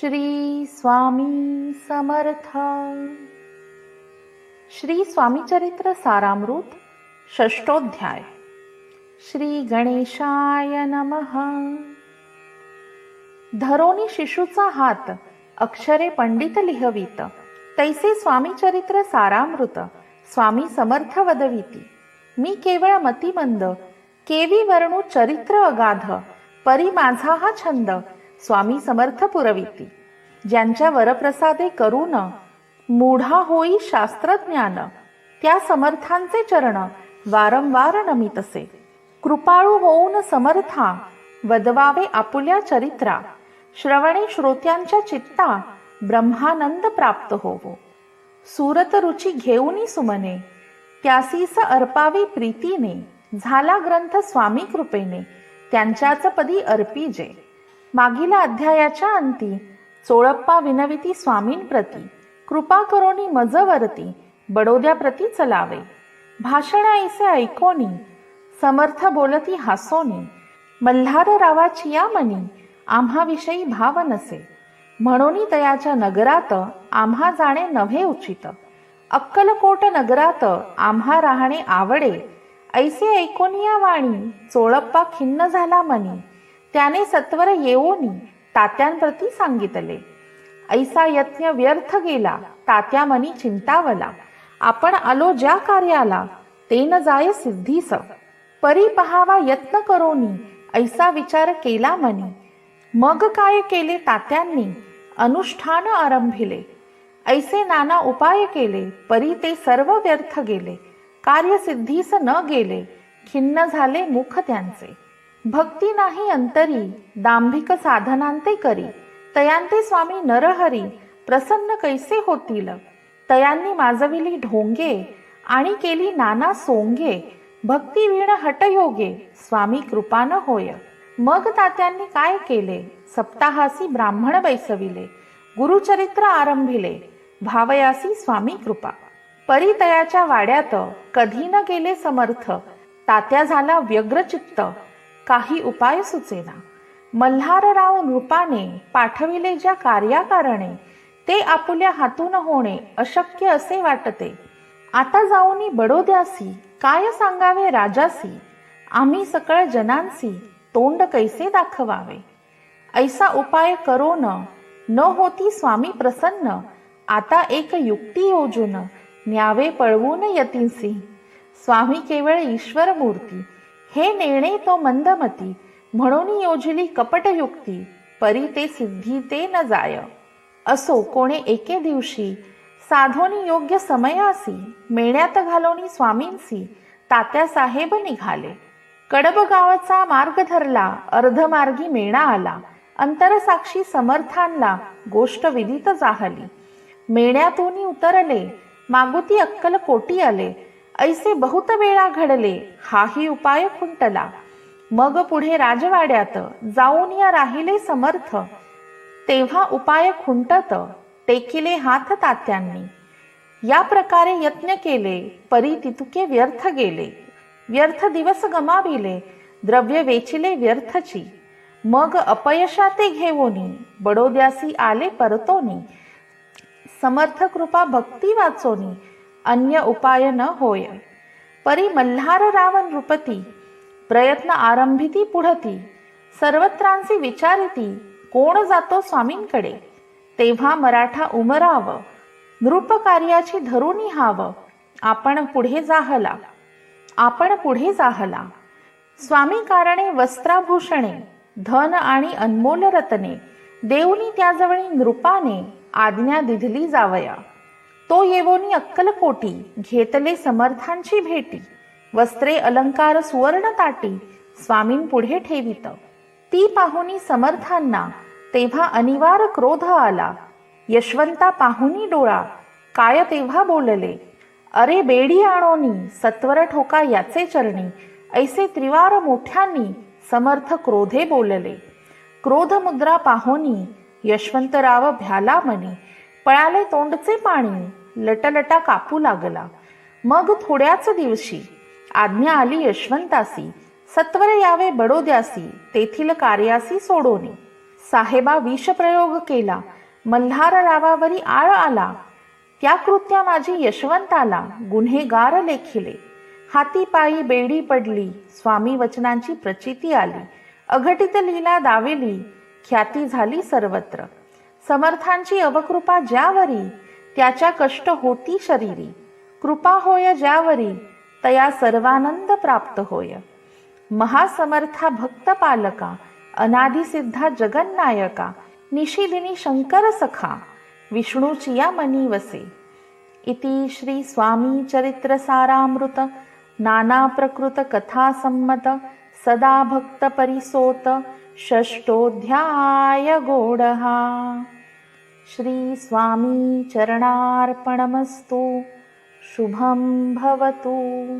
श्री स्वामी समर्थ. श्री स्वामी चरित्र सारामृत षष्ठोध्याय. श्री गणेशाय नमः. धरोनी शिशूचा हात अक्षरे पंडित लिहवीत, तैसे स्वामी चरित्र सारामृत स्वामी समर्थ वदविती. मी केवळ मतिमंद, केवी वर्णू चरित्र अगाध, परी माझा हा छंद स्वामी समर्थ पुरविती. ज्यांच्या वरप्रसादे करून मूढा होई शास्त्रज्ञान, त्या समर्थांचे चरण वारंवार नमितसे. कृपाळू होऊन समर्था वदवावे आपुल्या चरित्रा, श्रवणे श्रोत्यांच्या चित्ता ब्रह्मानंद प्राप्त होवो. सुरत रुची घेऊनी सुमने, त्यासीस अर्पावे प्रीतीने. झाला ग्रंथ स्वामी कृपेने, त्यांच्याच पदी अर्पीजे. मागील अध्यायाच्या अंती चोळप्पा विनविती स्वामींप्रती, कृपा करोनी मजवरती बडोद्या प्रती चलावे. भाषण ऐसे ऐकोनी समर्थ बोलती हासोनी, मल्हार रावाची या मनी आम्हाविषयी भाव नसे. म्हणून तयाच्या नगरात आम्हा जाणे नव्हे उचित, अक्कलकोट नगरात आम्हा राहणे आवडे. ऐसे ऐकोनिया वाणी चोळप्पा खिन्न झाला मनी, त्याने सत्वर येऊनी तात्यांप्रती सांगितले. ऐसा यत्न व्यर्थ गेला तात्या मनी चिंतावला, आपण आलो ज्या कार्याला ते न जाय सिद्धीस. परी पहावा यत्न करोनी ऐसा विचार केला मनी, मग काय केले तात्यांनी अनुष्ठान आरंभिले. ऐसे नाना उपाय केले परी ते सर्व व्यर्थ गेले, कार्य सिद्धीस न गेले खिन्न झाले मुख त्यांचे. भक्ती नाही अंतरी दांभिक साधनांते करी, तयांते स्वामी नरहरी प्रसन्न कैसे होतील. तयांनी माजविली ढोंगे आणि केली नाना सोंगे, भक्ती वीण हटयोगे स्वामी कृपान होय. मग तात्यांनी काय केले, सप्ताहासी ब्राह्मण बैसविले, गुरुचरित्र आरंभिले, भावयासी स्वामी कृपा. परितयाच्या वाड्यात कधी न गेले समर्थ, तात्या झाला व्यग्रचित्त काही उपाय सुचेना. मल्हारराव नृपाने पाठविले ज्या कार्याकारणे, ते आपुल्या हातून होणे अशक्य असे वाटते. आता जाऊनी बडोद्यासी काय सांगावे राजासी, आम्ही सकळ जनांसी तोंड कैसे दाखवावे. ऐसा उपाय करोन न होती स्वामी प्रसन्न, आता एक युक्ती योजून न्यावे पळवून यतींसी. स्वामी केवळ ईश्वर मूर्ती, हे नेणे तो मंदमती, म्हणून योजिली कपटयुक्ती, परी ते सिद्धी ते न जाय. असो कोणे एके दिवशी साधोनी योग्य समयासी, मेण्यात घालोनी स्वामींसी तात्या साहेब निघाले. कडब गावचा मार्ग धरला, अर्धमार्गी मेणा आला, अंतरसाक्षी समर्थांना गोष्ट विदित जाहली. मेण्यातून उतरले मागुती अक्कलकोटी आले, ऐसे बहुत वेळा घडले हाही उपाय खुंटला. मग पुढे राजवाड्यात जाऊन या राहिले समर्थ, तेव्हा उपाय खुंटत टेकिले हात तात्यांनी. या प्रकारे यत्न केले परी तितुके व्यर्थ गेले. व्यर्थ दिवस गमाविले, द्रव्य वेचिले व्यर्थची. मग अपयशाते घेवोनी बडोद्यासी आले परतोनी, समर्थ कृपा भक्ती वाचोनी अन्य उपाय न होय. परी मल्हार राव नृपती प्रयत्न आरंभिती पुढती, सर्वत्रांसी विचारिती कोण जातो स्वामींकडे. तेव्हा मराठा उमराव नृप कार्याची धरुनी हाव, आपण पुढे जाहला. स्वामी कारणे वस्त्राभूषणे धन आणि अनमोल रत्ने, देऊनी त्याजवळी नृपाने आज्ञा दिधली जावया. तो येवोनी अक्कलकोटी घेतले समर्थांची भेटी, वस्त्रे अलंकार सुवर्ण ताटी स्वामीं पुढे ठेवित. ती पाहुनी समर्थांना तेव्हा अनिवार क्रोध आला. यशवंता पाहुनी डोळा काय तेव्हा बोलले, अरे बेडी आणोनी सत्वर ठोका याचे चरणी. ऐसे त्रिवार मोठ्यांनी समर्थ क्रोधे बोलले. क्रोध मुद्रा पाहोनी यशवंतराव भ्याला मनी, पळाले तोंडचे पाणी लटलटा कापू लागला. मग थोड्याच दिवशी आज्ञा आली यशवंतासी, सत्वर यावे बडोद्यासी तेथील कार्यासी सोडोनी. साहेबा विषप्रयोग केला, मल्हाररावावरी आळ आला. त्या कृत्या माझी यशवंताला, गुन्हेगार लेखिले. हाती पायी बेडी पडली, स्वामी वचनांची प्रचिती आली. अघटित लीला दावेली, ख्याती झाली सर्वत्र. समर्थांची अवकृपा ज्यावरी, त्याच्या कष्ट होती शरीरी. कृपा होय ज्यावरी, तया सर्वानंद प्राप्त होय. महासमर्था भक्त पालका, अनादिसिद्धा जगन्नायका. निशिदिनी शंकर सखा, विष्णूची या मनी वसे. इति श्री स्वामी चरित्र सारामृत नाना प्रकृत कथा संमत सदा भक्त परिसोत षष्ठोऽध्याय गोडहा. श्री स्वामी चरणार्पणमस्तु. शुभं भवतु.